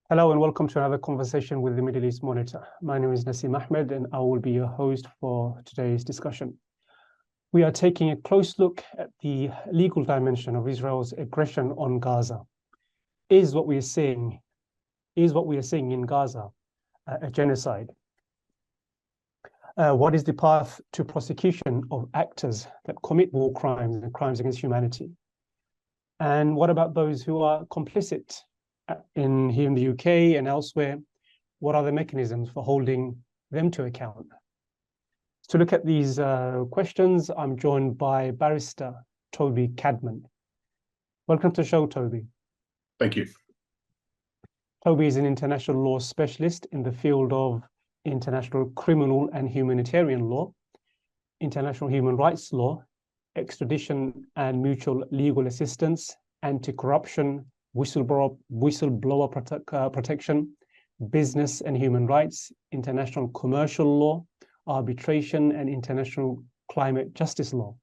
Hello and welcome to another conversation with the Middle East Monitor. My name is Nassim Ahmed and I will be your host for today's discussion. We are taking a close look at the legal dimension of Israel's aggression on Gaza. Is what we are seeing in Gaza a genocide? What is the path to prosecution of actors that commit war crimes and crimes against humanity? And what about those who are complicit here in the UK and elsewhere? What are the mechanisms for holding them to account? To look at these questions, I'm joined by barrister Toby Cadman. Welcome to the show, Toby. Thank you. Toby is an international law specialist in the field of international criminal and humanitarian law, international human rights law, extradition and mutual legal assistance, anti-corruption, whistleblower protection, business and human rights, international commercial law, arbitration, and international climate justice law.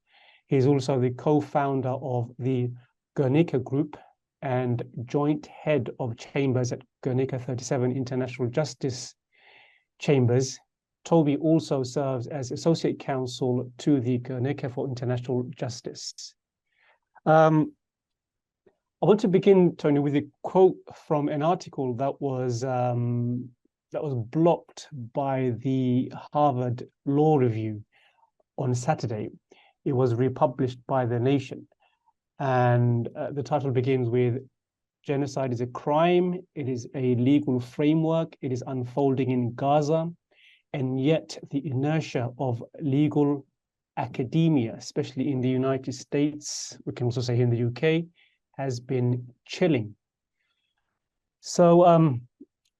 He is also the co-founder of the Guernica Group and joint head of chambers at Guernica 37 International Justice Chambers. Toby also serves as associate counsel to the Guernica for International Justice. I want to begin, Tony, with a quote from an article that was blocked by the Harvard Law Review on Saturday. It was republished by The Nation. And the title begins with, "Genocide is a crime, it is a legal framework, it is unfolding in Gaza, and yet the inertia of legal academia, especially in the United States, we can also say here in the UK, has been chilling." So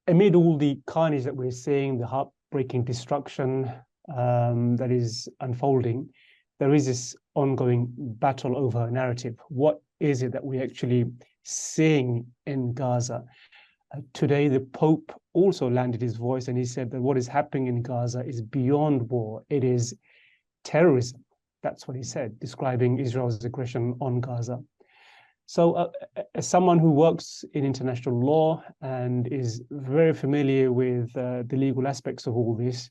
amid all the carnage that we're seeing, the heartbreaking destruction that is unfolding, there is this ongoing battle over a narrative. What is it that we're actually seeing in Gaza? Today, the Pope also landed his voice and he said that what is happening in Gaza is beyond war. It is terrorism. That's what he said, describing Israel's aggression on Gaza. So as someone who works in international law and is very familiar with the legal aspects of all this,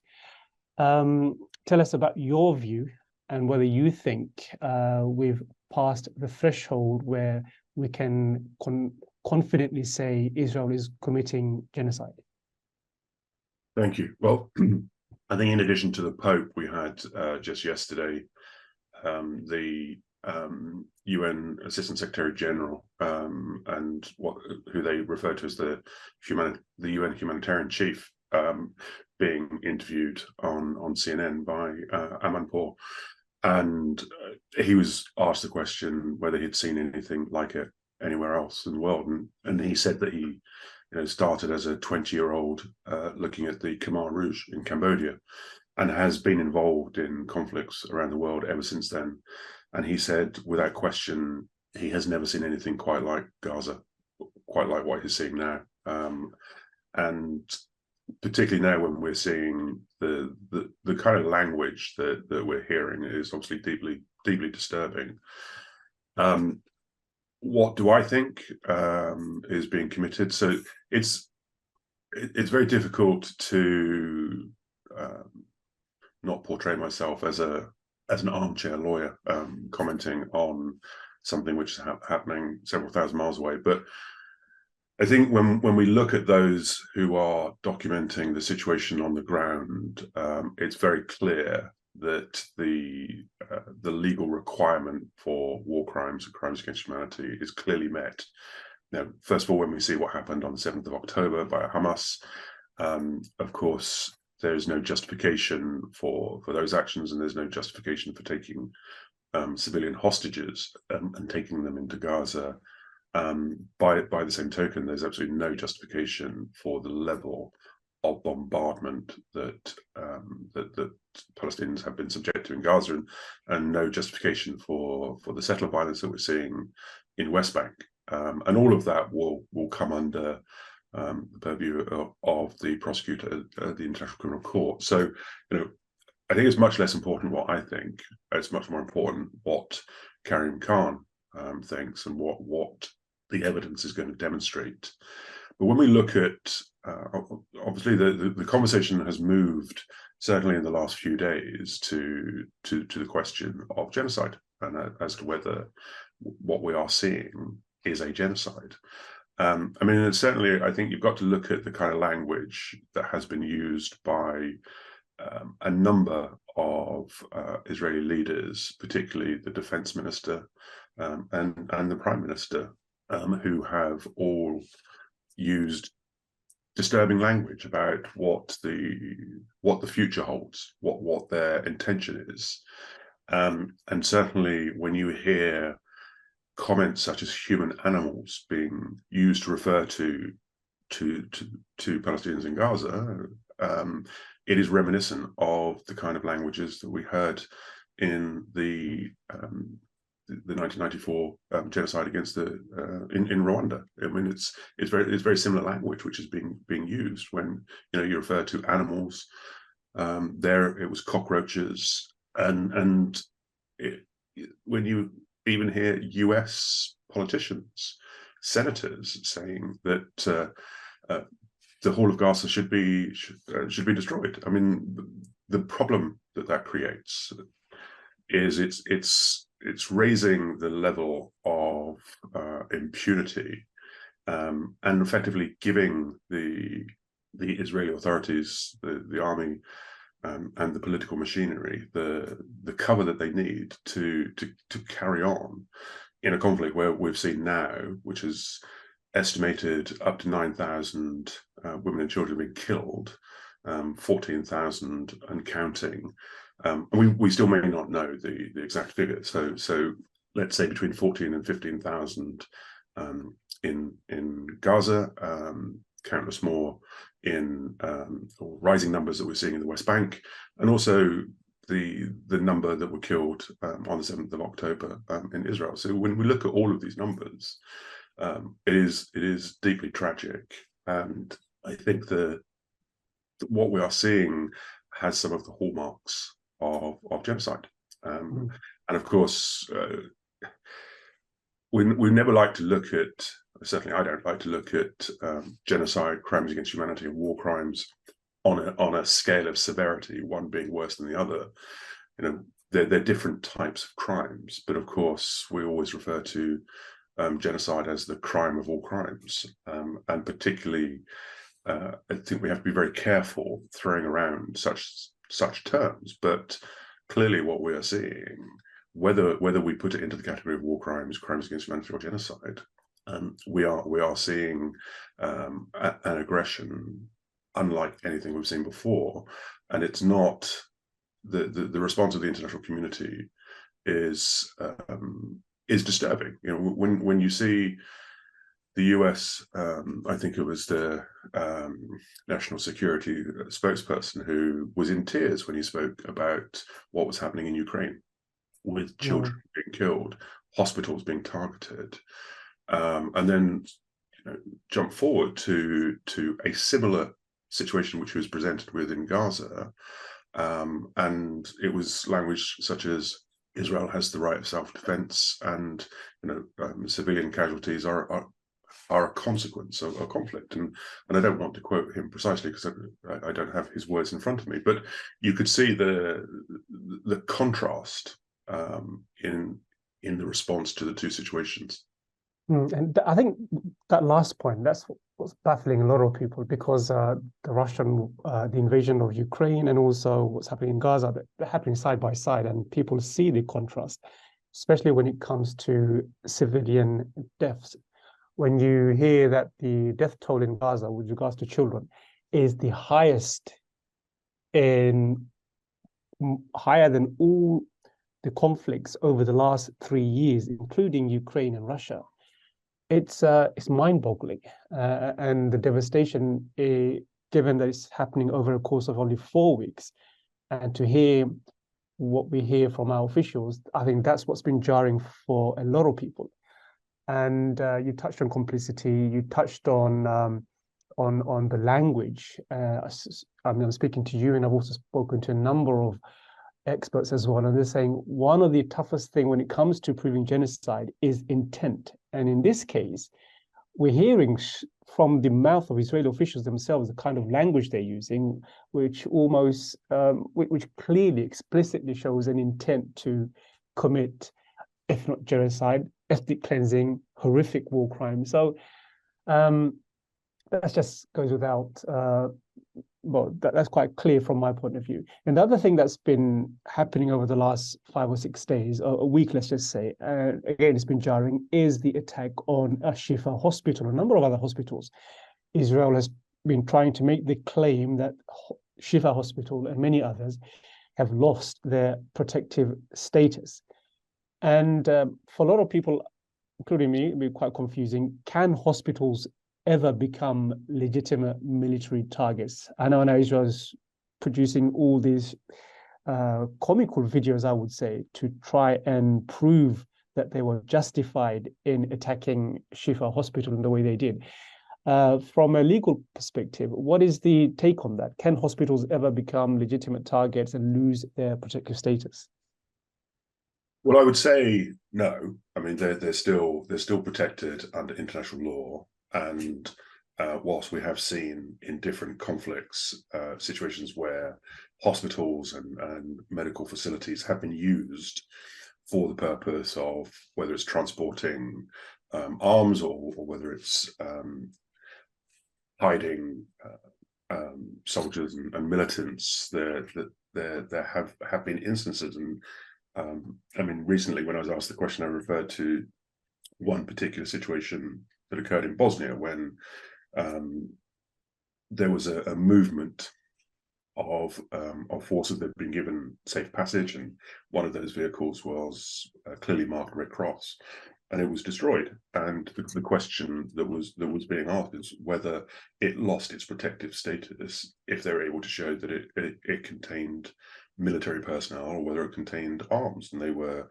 tell us about your view and whether you think we've passed the threshold where we can confidently say Israel is committing genocide. Thank you. Well, I think in addition to the Pope, we had just yesterday the UN Assistant Secretary General and who they refer to as the UN Humanitarian Chief being interviewed on CNN by Amanpour, and he was asked the question whether he'd seen anything like it anywhere else in the world, and he said that he started as a 20-year-old looking at the Khmer Rouge in Cambodia and has been involved in conflicts around the world ever since then. And he said, without question, he has never seen anything quite like Gaza, quite like what he's seeing now. And particularly now when we're seeing the kind of language that we're hearing is obviously deeply disturbing. What do I think is being committed? So it's very difficult to not portray myself as an armchair lawyer commenting on something which is happening several thousand miles away. But I think when we look at those who are documenting the situation on the ground, it's very clear that the legal requirement for war crimes and crimes against humanity is clearly met. Now, first of all, when we see what happened on the 7th of October by Hamas, of course, there's no justification for those actions, and there's no justification for taking civilian hostages and taking them into Gaza. By the same token, there's absolutely no justification for the level of bombardment that Palestinians have been subject to in Gaza, and no justification for the settler violence that we're seeing in West Bank. And all of that will come under the purview of the prosecutor at the International Criminal Court. So, I think it's much less important what I think. It's much more important what Karim Khan thinks and what the evidence is going to demonstrate. But when we look at, obviously the conversation has moved, certainly in the last few days, to the question of genocide, and as to whether what we are seeing is a genocide. I mean, certainly, I think you've got to look at the kind of language that has been used by a number of Israeli leaders, particularly the defense minister and the prime minister, who have all used disturbing language about what the future holds, what their intention is, and certainly when you hear comments such as human animals being used to refer to Palestinians in Gaza, it is reminiscent of the kind of languages that we heard in the 1994 genocide against in Rwanda. I mean, it's very similar language which is being used when you refer to animals. There it was cockroaches, and when you even hear US politicians, senators saying that the whole of Gaza should be destroyed. I mean, the problem that creates is it's raising the level of impunity and effectively giving the Israeli authorities, the army, and the political machinery the cover that they need to carry on in a conflict where we've seen now, which is estimated up to 9,000 women and children being killed, 14,000 and counting. We still may not know the exact figure. So let's say between 14 and 15,000 in Gaza, countless more in rising numbers that we're seeing in the West Bank, and also the number that were killed on the 7th of October in Israel. So when we look at all of these numbers, it is deeply tragic, and I think that what we are seeing has some of the hallmarks of genocide. And of course, we never like to look at, certainly I don't like to look at genocide, crimes against humanity, and war crimes on a scale of severity, one being worse than the other. They're different types of crimes, but of course we always refer to genocide as the crime of all crimes, and particularly I think we have to be very careful throwing around such terms. But clearly, what we are seeing, whether we put it into the category of war crimes, crimes against humanity, or genocide, we are seeing an aggression unlike anything we've seen before, and it's not the response of the international community is disturbing. When you see the US, I think it was the national security spokesperson who was in tears when he spoke about what was happening in Ukraine, with children being killed, hospitals being targeted, and then jump forward to a similar situation which was presented with in Gaza, and it was language such as Israel has the right of self-defense, and civilian casualties are a consequence of a conflict. And I don't want to quote him precisely because I don't have his words in front of me, but you could see the contrast in the response to the two situations. And I think that last point, that's what's baffling a lot of people, because the invasion of Ukraine and also what's happening in Gaza, they're happening side by side, and people see the contrast, especially when it comes to civilian deaths. When you hear that the death toll in Gaza with regards to children is the highest higher than all the conflicts over the last 3 years, including Ukraine and Russia, it's mind-boggling, and the devastation, given that it's happening over a course of only 4 weeks, and to hear what we hear from our officials, I think that's what's been jarring for a lot of people. And you touched on complicity. You touched on the language. I'm speaking to you, and I've also spoken to a number of experts as well, and they're saying one of the toughest thing when it comes to proving genocide is intent. And in this case, we're hearing from the mouth of Israeli officials themselves the kind of language they're using, which almost, which clearly, explicitly shows an intent to commit, if not genocide, ethnic cleansing, horrific war crimes. So that just goes without, well, that's quite clear from my point of view. And the other thing that's been happening over the last 5 or 6 days, a week, let's just say, again, it's been jarring, is the attack on a Shifa hospital, a number of other hospitals. Israel has been trying to make the claim that Shifa hospital and many others have lost their protective status. And for a lot of people, including me, it'd be quite confusing. Can hospitals ever become legitimate military targets? I know now Israel is producing all these comical videos, I would say, to try and prove that they were justified in attacking Shifa Hospital in the way they did. From a legal perspective, what is the take on that? Can hospitals ever become legitimate targets and lose their protective status? Well, I would say no. I mean, they're still protected under international law. And whilst we have seen in different conflicts situations where hospitals and medical facilities have been used for the purpose of whether it's transporting arms or whether it's hiding soldiers and militants, there have been instances. And I mean, recently when I was asked the question, I referred to one particular situation that occurred in Bosnia when there was a movement of forces that had been given safe passage, and one of those vehicles was clearly marked Red Cross, and it was destroyed. And the question that was being asked is whether it lost its protective status if they were able to show that it contained military personnel or whether it contained arms, and they were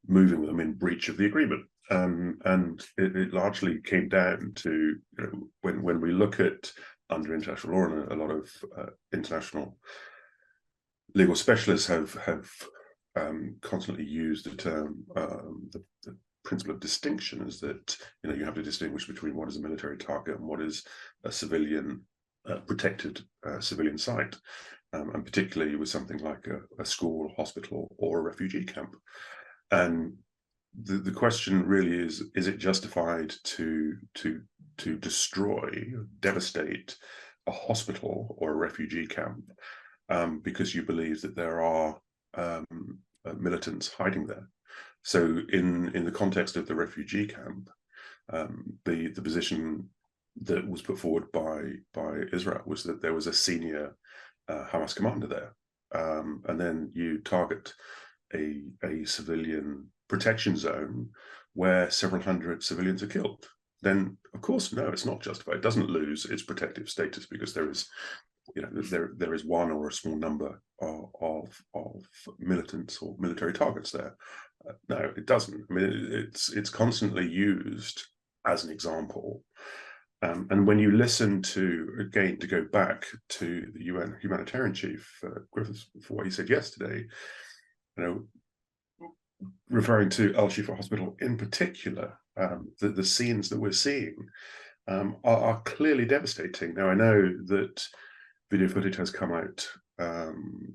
moving them in breach of the agreement. And it largely came down to, when we look at under international law, and a lot of international legal specialists have constantly used the term, the principle of distinction is that you have to distinguish between what is a military target and what is a civilian protected civilian site, and particularly with something like a school, hospital, or a refugee camp. And the question really is it justified to destroy, devastate a hospital or a refugee camp because you believe that there are militants hiding there? So in the context of the refugee camp, the position that was put forward by Israel was that there was a senior Hamas commander there, and then you target a civilian protection zone where several hundred civilians are killed. Then of course, no, it's not justified. It doesn't lose its protective status because there is, there is one or a small number of militants or military targets there. No, it doesn't. I mean, it's constantly used as an example. And when you listen to, again, to go back to the UN humanitarian chief, Griffiths, for what he said yesterday, referring to Al Shifa Hospital in particular, the scenes that we're seeing are clearly devastating. Now, I know that video footage has come out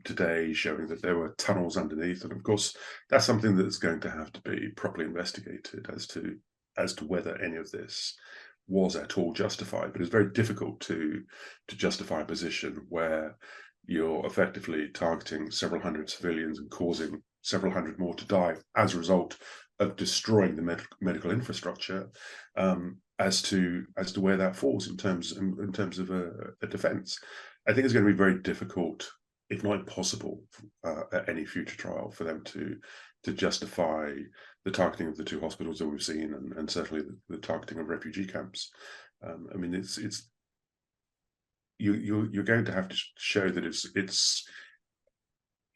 today showing that there were tunnels underneath, and of course that's something that's going to have to be properly investigated as to whether any of this was at all justified. But it's very difficult to justify a position where you're effectively targeting several hundred civilians and causing several hundred more to die as a result of destroying the medical infrastructure, as to where that falls in terms of a defense. I think it's going to be very difficult, if not impossible, at any future trial for them to justify the targeting of the two hospitals that we've seen, and certainly the targeting of refugee camps. I mean, you're going to have to show that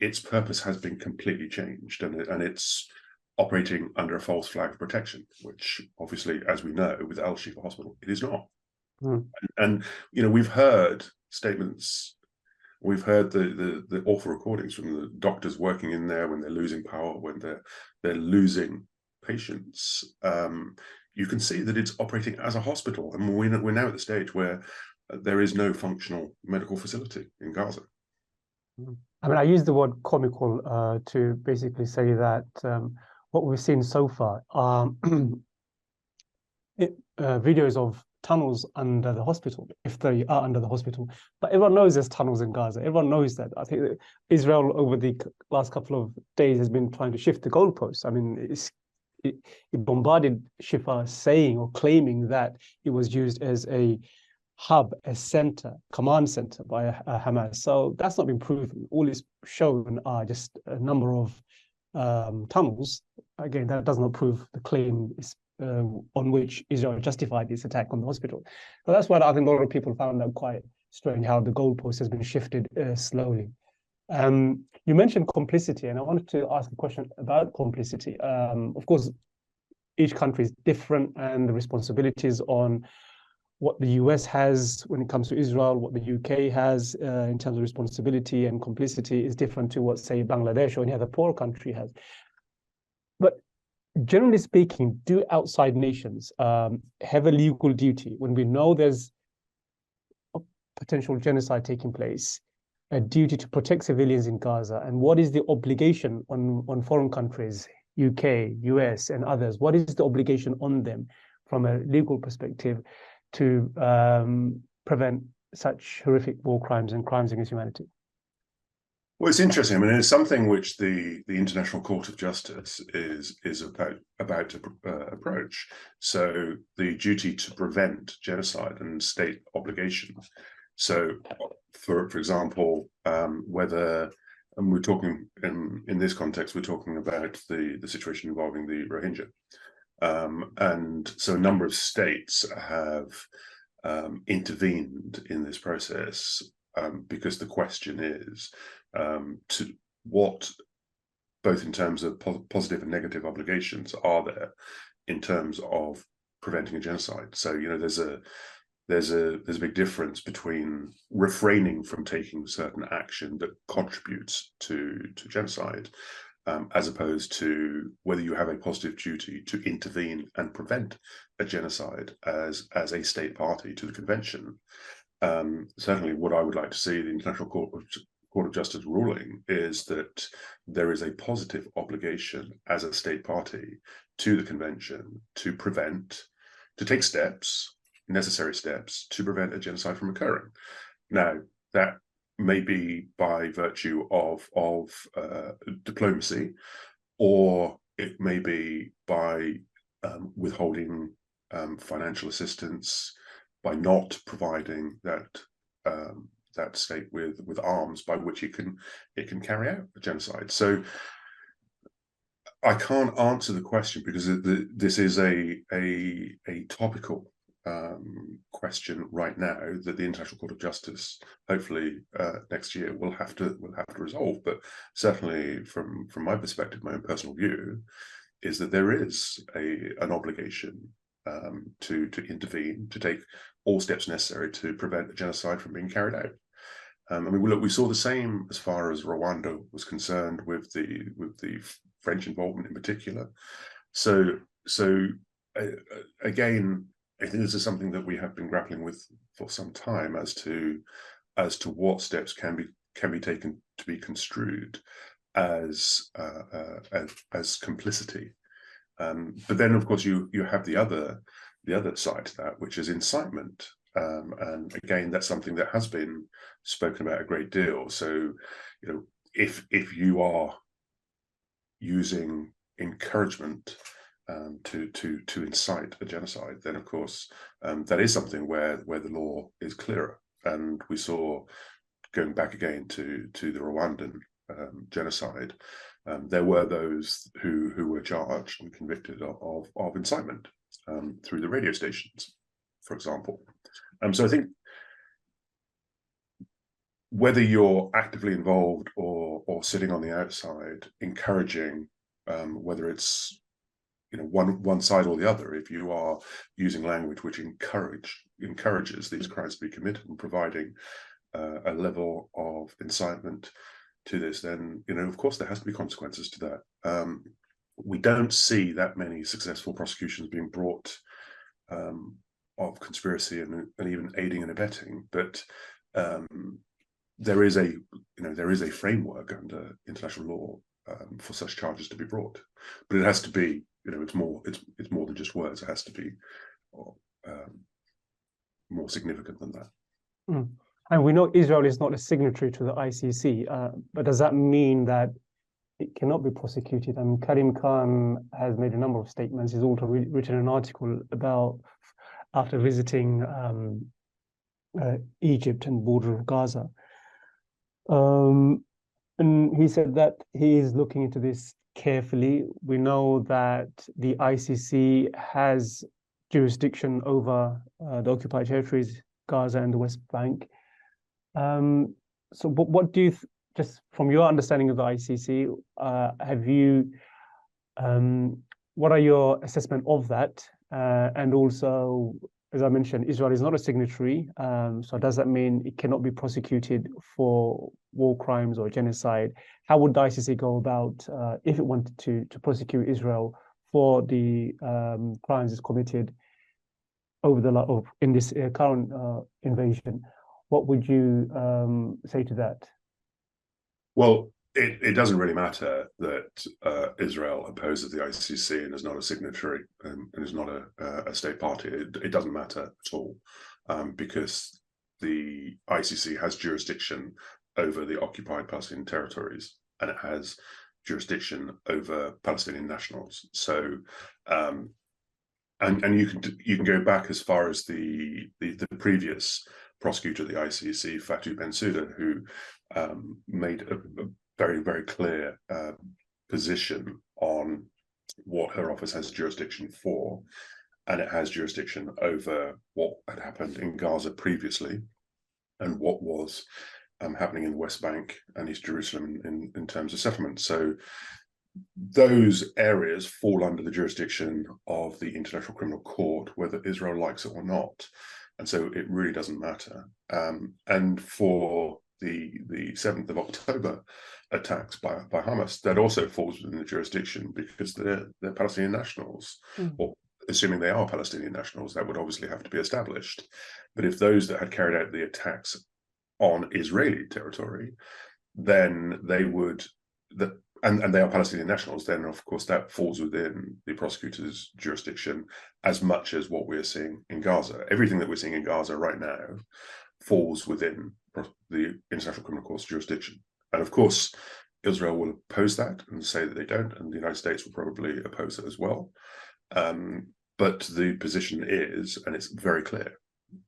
its purpose has been completely changed, and it's operating under a false flag of protection, which obviously, as we know, with Al Shifa Hospital, it is not. And we've heard statements, we've heard the awful recordings from the doctors working in there when they're losing power, when they're losing patients, you can see that it's operating as a hospital, and we're now at the stage where there is no functional medical facility in Gaza. I mean, I use the word comical to basically say that what we've seen so far are videos of tunnels under the hospital, if they are under the hospital. But everyone knows there's tunnels in Gaza. Everyone knows that. I think that Israel, over the last couple of days, has been trying to shift the goalposts. I mean, it bombarded Shifa, saying or claiming that it was used as a hub, a center, command center by Hamas. So that's not been proven. All it's shown are just a number of tunnels. Again, that does not prove the claim on which Israel justified its attack on the hospital. So that's why I think a lot of people found that quite strange, how the goalpost has been shifted slowly. You mentioned complicity, and I wanted to ask a question about complicity. Of course, each country is different, and the responsibilities on what the US has when it comes to Israel, what the UK has in terms of responsibility and complicity is different to what, say, Bangladesh or any other poor country has. But generally speaking, do outside nations have a legal duty when we know there's a potential genocide taking place, a duty to protect civilians in Gaza? And what is the obligation on foreign countries, UK, US, and others? What is the obligation on them from a legal perspective to prevent such horrific war crimes and crimes against humanity? Well, it's interesting. I mean, it's something which the International Court of Justice is about to approach. So the duty to prevent genocide and state obligations. So, for example, whether, and we're talking in this context, we're talking about the situation involving the Rohingya, and so a number of states have intervened in this process because the question is to what, both in terms of positive and negative obligations, are there in terms of preventing a genocide. So, you know, there's a big difference between refraining from taking certain action that contributes to genocide, as opposed to whether you have a positive duty to intervene and prevent a genocide as a state party to the convention. Certainly, what I would like to see the International Court of Justice ruling is that there is a positive obligation as a state party to the convention to take steps, necessary steps, to prevent a genocide from occurring. Now, that may be by virtue of diplomacy, or it may be by withholding financial assistance, by not providing that state with arms by which it can carry out a genocide. So I can't answer the question because this is a topical question right now that the International Court of Justice, hopefully next year, will have to resolve. But certainly, from my perspective, my own personal view is that there is an obligation to intervene, to take all steps necessary to prevent a genocide from being carried out. I mean, look, we saw the same as far as Rwanda was concerned with the French involvement in particular. So again, I think this is something that we have been grappling with for some time as to what steps can be taken to be construed as complicity. But then, of course, you have the other side to that, which is incitement. And again, that's something that has been spoken about a great deal. So, you know, if you are using encouragement to incite a genocide, then of course that is something where the law is clearer. And we saw, going back again to the Rwandan genocide, there were those who were charged and convicted of incitement through the radio stations, for example. So I think whether you're actively involved or sitting on the outside, encouraging, whether it's one side or the other, if you are using language which encourages these crimes to be committed and providing a level of incitement to this, then of course there has to be consequences to that. We don't see that many successful prosecutions being brought of conspiracy and even aiding and abetting, but there is a framework under international law for such charges to be brought, but it has to be, it's more than just words. It has to be more significant than that. Mm. And we know Israel is not a signatory to the ICC, but does that mean that it cannot be prosecuted? I mean, Karim Khan has made a number of statements. He's also written an article about, after visiting Egypt and border of Gaza. And he said that he is looking into this carefully. We know that the ICC has jurisdiction over the occupied territories, Gaza and the West Bank. So what do you, just from your understanding of the ICC, what are your assessment of that? And also, as I mentioned, Israel is not a signatory. So does that mean it cannot be prosecuted for war crimes or genocide? How would the ICC go about if it wanted to prosecute Israel for the crimes it's committed over in this current invasion? What would you say to that? Well, it doesn't really matter that Israel opposes the ICC and is not a signatory and is not a state party. It doesn't matter at all, because the ICC has jurisdiction over the occupied Palestinian territories, and it has jurisdiction over Palestinian nationals. So, and you can go back as far as the previous prosecutor of the ICC, Fatou Bensouda, who made a very, very clear position on what her office has jurisdiction for, and it has jurisdiction over what had happened in Gaza previously and what was happening in the West Bank and East Jerusalem in terms of settlement. So those areas fall under the jurisdiction of the International Criminal Court, whether Israel likes it or not. And so it really doesn't matter. And for the 7th of October attacks by Hamas, that also falls within the jurisdiction because they're Palestinian nationals, or assuming they are Palestinian nationals, that would obviously have to be established. But if those that had carried out the attacks on Israeli territory, then they would, and they are Palestinian nationals, then of course that falls within the prosecutor's jurisdiction as much as what we're seeing in Gaza. Everything that we're seeing in Gaza right now falls within the International Criminal Court's jurisdiction. And of course, Israel will oppose that and say that they don't, and the United States will probably oppose it as well. But the position is, and it's very clear,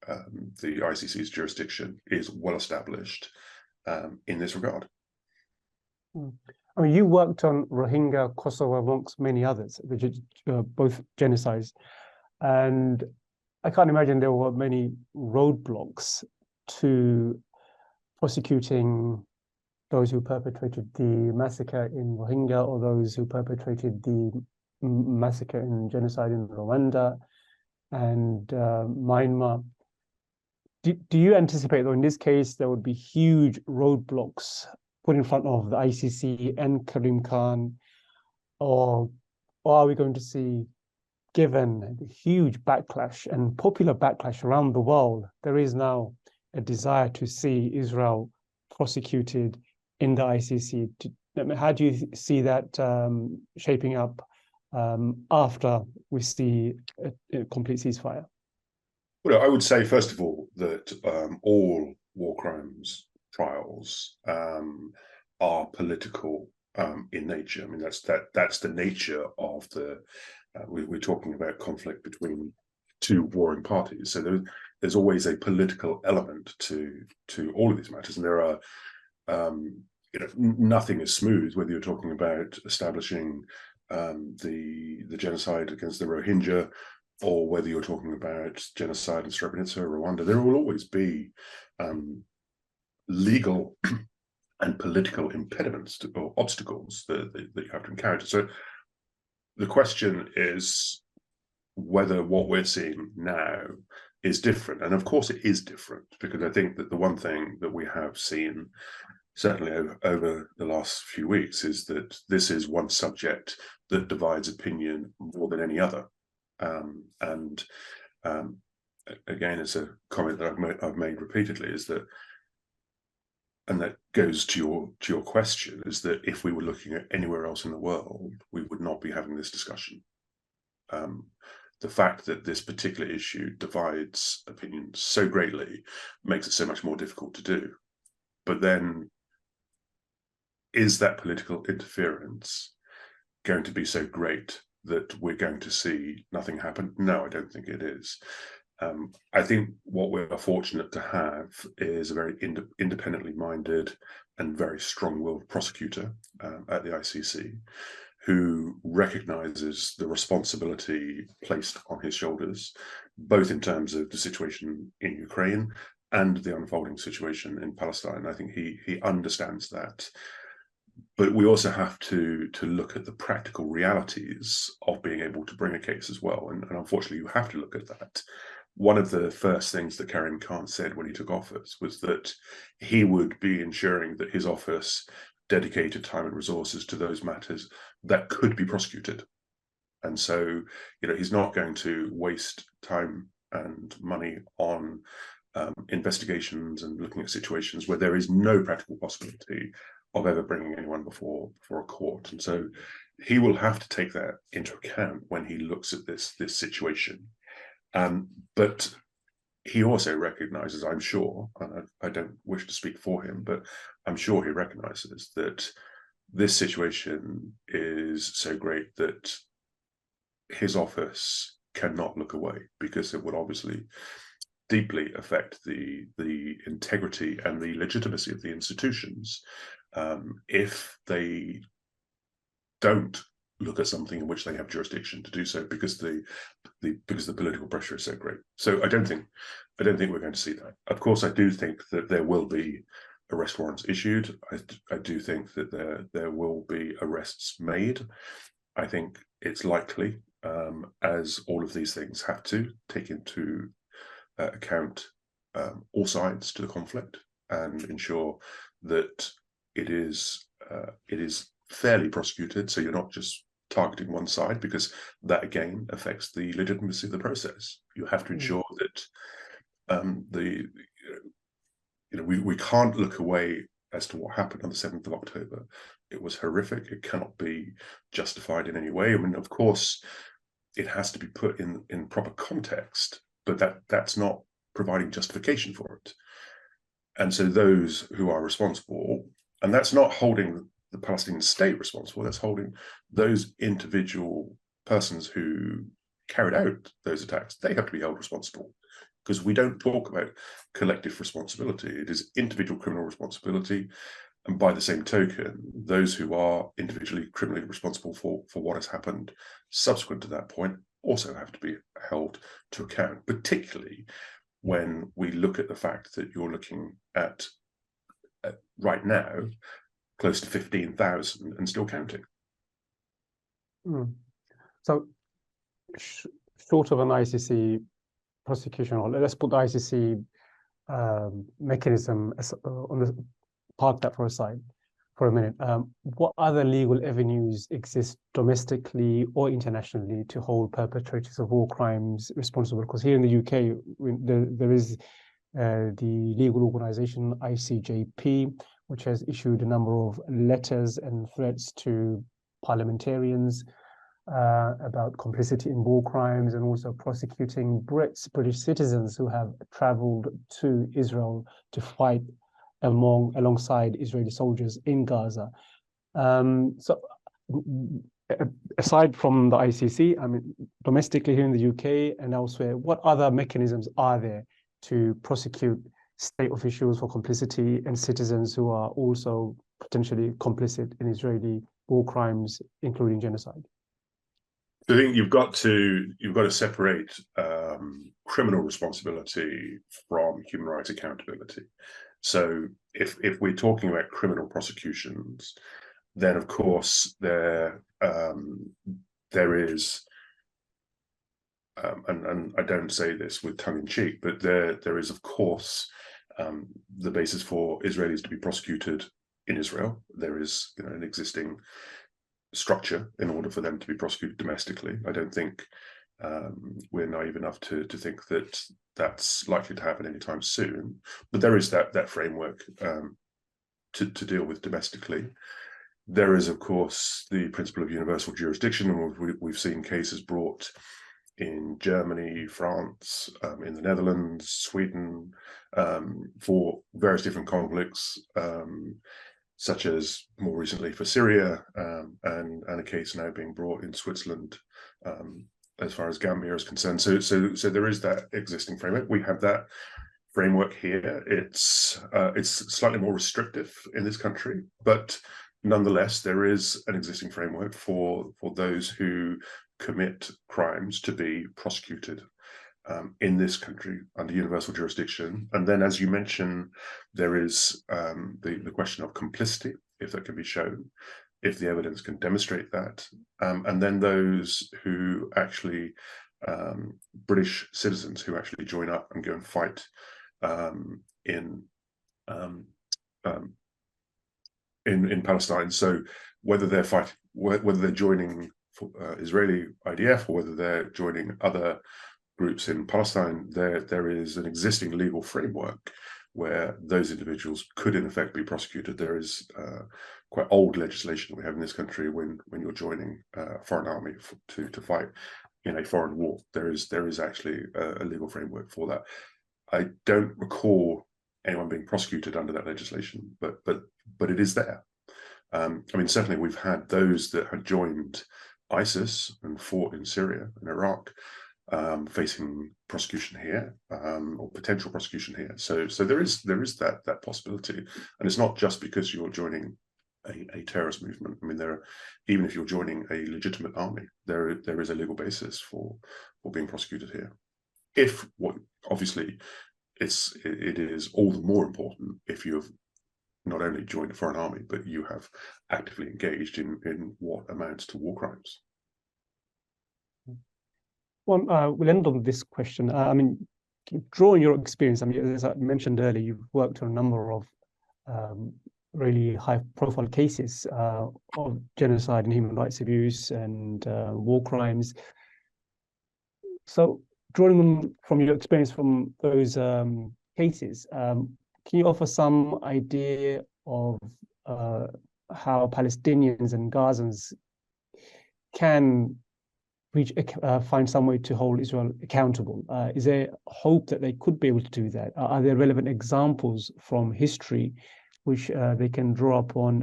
the ICC's jurisdiction is well established in this regard. I mean, you worked on Rohingya, Kosovo, amongst many others, both genocides. And I can't imagine there were many roadblocks to prosecuting those who perpetrated the massacre in Rohingya or those who perpetrated the massacre and genocide in Rwanda and Myanmar. Do you anticipate, though, in this case, there would be huge roadblocks put in front of the ICC and Karim Khan, or are we going to see, given the huge backlash and popular backlash around the world, there is now a desire to see Israel prosecuted in the ICC? How do you see that shaping up after we see a complete ceasefire? Well, I would say, first of all, that all war crimes trials are political in nature. I mean, that's the nature of the. We're talking about conflict between two warring parties, so there's always a political element to all of these matters, and there are, nothing is smooth. Whether you're talking about establishing the genocide against the Rohingya, or whether you're talking about genocide in Srebrenica, Rwanda, there will always be legal and political impediments or obstacles that you have to encounter. So the question is whether what we're seeing now is different. And of course it is different, because I think that the one thing that we have seen, certainly over the last few weeks, is that this is one subject that divides opinion more than any other. And again, it's a comment that I've made repeatedly, is that, and that goes to your question, is that if we were looking at anywhere else in the world, we would not be having this discussion. The fact that this particular issue divides opinions so greatly makes it so much more difficult to do. But then, is that political interference going to be so great that we're going to see nothing happen? No, I don't think it is. I think what we're fortunate to have is a very independently minded and very strong-willed prosecutor at the ICC, who recognizes the responsibility placed on his shoulders, both in terms of the situation in Ukraine and the unfolding situation in Palestine. I think he understands that. But we also have to look at the practical realities of being able to bring a case as well. And unfortunately, you have to look at that. One of the first things that Karim Khan said when he took office was that he would be ensuring that his office dedicated time and resources to those matters that could be prosecuted. And so, he's not going to waste time and money on investigations and looking at situations where there is no practical possibility of ever bringing anyone before a court. And so he will have to take that into account when he looks at this situation. But he also recognizes, I'm sure, and I don't wish to speak for him, but I'm sure he recognizes that this situation is so great that his office cannot look away, because it would obviously deeply affect the integrity and the legitimacy of the institutions if they don't look at something in which they have jurisdiction to do so, because the political pressure is so great. So I don't think we're going to see that. Of course, I do think that there will be arrest warrants issued. I do think that there will be arrests made. I think it's likely, as all of these things have to take into account all sides to the conflict and ensure that it is fairly prosecuted, so you're not just targeting one side, because that again affects the legitimacy of the process. You have to ensure that we can't look away as to what happened on the 7th of October. It was horrific. It cannot be justified in any way. I mean, of course, it has to be put in proper context, but that's not providing justification for it. And so those who are responsible, and that's not holding the Palestinian state responsible, that's holding those individual persons who carried out those attacks, they have to be held responsible, because we don't talk about collective responsibility. It is individual criminal responsibility. And by the same token, those who are individually criminally responsible for what has happened subsequent to that point also have to be held to account, particularly when we look at the fact that you're looking at right now close to 15,000 and still counting. So short of an ICC prosecution, or let's put the ICC mechanism on the park that for a minute. What other legal avenues exist domestically or internationally to hold perpetrators of war crimes responsible? Because here in the UK, there is the legal organization ICJP, which has issued a number of letters and threats to parliamentarians about complicity in war crimes, and also prosecuting British citizens who have traveled to Israel to fight alongside Israeli soldiers in Gaza. So aside from the ICC, I mean, domestically here in the UK and elsewhere, what other mechanisms are there to prosecute state officials for complicity and citizens who are also potentially complicit in Israeli war crimes, including genocide? I think you've got to separate criminal responsibility from human rights accountability. So if we're talking about criminal prosecutions, then of course there is, and I don't say this with tongue in cheek, but there is of course the basis for Israelis to be prosecuted in Israel. There is an existing structure in order for them to be prosecuted domestically. I don't think we're naive enough to think that that's likely to happen anytime soon. But there is that framework to deal with domestically. There is, of course, the principle of universal jurisdiction, and we've seen cases brought in Germany, France, in the Netherlands, Sweden, for various different conflicts, such as more recently for Syria, and a case now being brought in Switzerland as far as Gambia is concerned. So there is that existing framework. We have that framework here. It's slightly more restrictive in this country, but nonetheless, there is an existing framework for those who commit crimes to be prosecuted in this country under universal jurisdiction. And then, as you mentioned, there is the question of complicity, if that can be shown, if the evidence can demonstrate that. And then those who actually, British citizens who actually join up and go and fight in Palestine. So whether they're fighting, whether they're joining Israeli IDF or whether they're joining other groups in Palestine, there is an existing legal framework where those individuals could in effect be prosecuted. There is quite old legislation we have in this country when you're joining a foreign army to fight in a foreign war. There is actually a legal framework for that. I don't recall anyone being prosecuted under that legislation, but it is there. I mean, certainly we've had those that had joined ISIS and fought in Syria and Iraq, facing prosecution here, or potential prosecution here. So there is that possibility, and it's not just because you're joining a terrorist movement. I mean, even if you're joining a legitimate army, there is a legal basis for being prosecuted here. Obviously, it is all the more important if you have not only joined a foreign army, but you have actively engaged in what amounts to war crimes. Well, we'll end on this question. I mean, drawing your experience, I mean, as I mentioned earlier, you've worked on a number of really high-profile cases of genocide and human rights abuse and war crimes. So, drawing from your experience from those cases, can you offer some idea of how Palestinians and Gazans can find some way to hold Israel accountable? Is there hope that they could be able to do that? Are there relevant examples from history which they can draw upon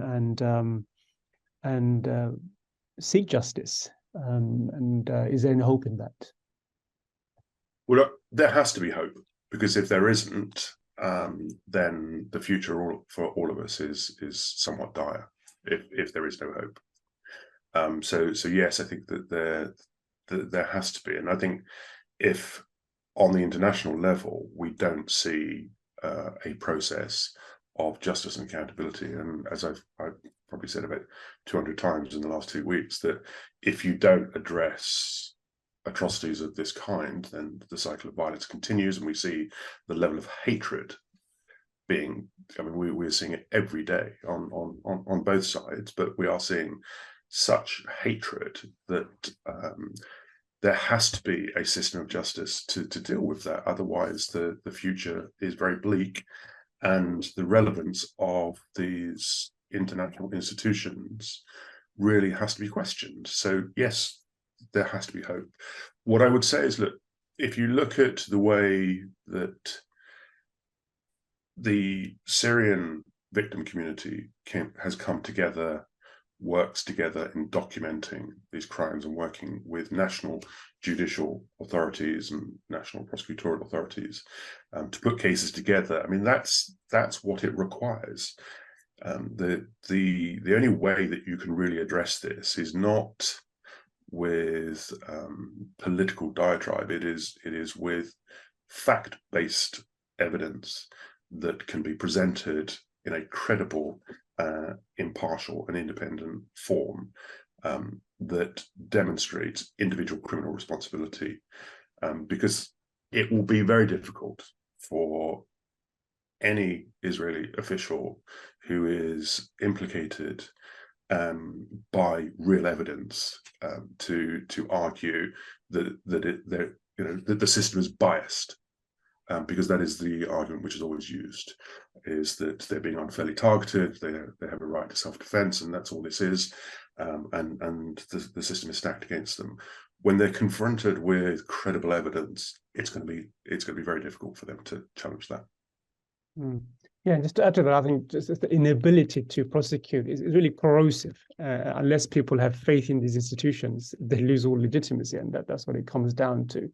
and seek justice? And is there any hope in that? Well, look, there has to be hope, because if there isn't, then the future for all of us is somewhat dire. If there is no hope, so yes, I think that there has to be, and I think if on the international level we don't see a process of justice and accountability, and as I've probably said about 200 times in the last 2 weeks, that if you don't address atrocities of this kind, then the cycle of violence continues, and we see the level of hatred being, I mean, we're seeing it every day on both sides, but we are seeing such hatred that there has to be a system of justice to deal with that. Otherwise, the future is very bleak, and the relevance of these international institutions really has to be questioned. So yes, there has to be hope. What I would say is, look, if you look at the way that the Syrian victim community has come together, works together in documenting these crimes and working with national judicial authorities and national prosecutorial authorities to put cases together, I mean, that's what it requires. The only way that you can really address this is not with political diatribe. It is with fact-based evidence that can be presented in a credible, impartial and independent form that demonstrates individual criminal responsibility, because it will be very difficult for any Israeli official who is implicated by real evidence to argue that the system is biased. Because that is the argument which is always used, is that they're being unfairly targeted, they have a right to self-defense, and that's all this is, and the system is stacked against them. When they're confronted with credible evidence, it's going to be very difficult for them to challenge that. Yeah, and just to add to that, I think just the inability to prosecute is really corrosive. Unless people have faith in these institutions, they lose all legitimacy, and that's what it comes down to.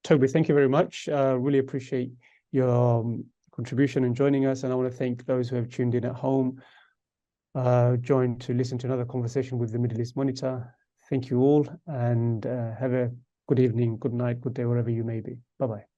Toby, thank you very much. Really appreciate your contribution and joining us. And I want to thank those who have tuned in at home, joined to listen to another conversation with the Middle East Monitor. Thank you all, and have a good evening, good night, good day, wherever you may be. Bye-bye.